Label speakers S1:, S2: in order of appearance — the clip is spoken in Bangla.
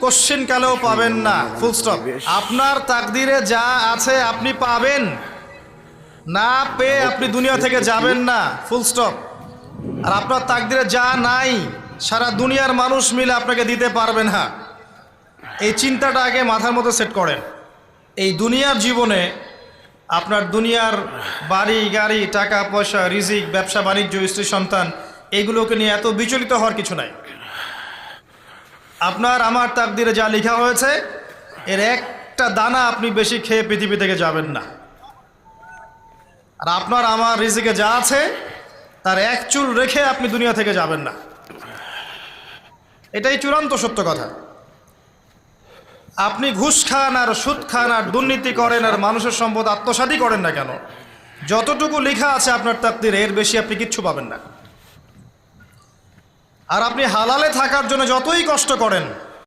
S1: কোশ্চেন কালেও পাবেন না, ফুল স্টপ। আপনার তাকদিরে যা আছে আপনি পাবেন, না পেয়ে আপনি দুনিয়া থেকে যাবেন না, ফুল স্টপ। আর আপনার তাকদিরে যা নাই সারা দুনিয়ার মানুষ মিলে আপনাকে দিতে পারবে না। এই চিন্তাটা আগে মাথার মধ্যে সেট করেন। এই দুনিয়ার জীবনে আপনার দুনিয়ার বাড়ি গাড়ি, টাকা পয়সা, রিজিক, ব্যবসা বাণিজ্য, স্ত্রী সন্তান, এইগুলোকে নিয়ে এত বিচলিত হওয়ার কিছু নাই। আপনার আমার তাকদিরে যা লেখা হয়েছে এর একটা দানা আপনি বেশি খেয়ে পৃথিবী থেকে যাবেন না। আর আপনার আমার রিজিকে যা আছে তার এক চুল রেখে আপনি দুনিয়া থেকে যাবেন না। এটাই চূড়ান্ত সত্য কথা। আপনি ঘুষ খান আর সুদ খান আর দুর্নীতি করেন আর মানুষের সম্পদ আত্মসাৎই করেন না কেন, যতটুকু লেখা আছে আপনার তাকদিরে এর বেশি আপনি কিচ্ছু পাবেন না। আর আপনি হালালে থাকার জন্য যতই কষ্ট করেন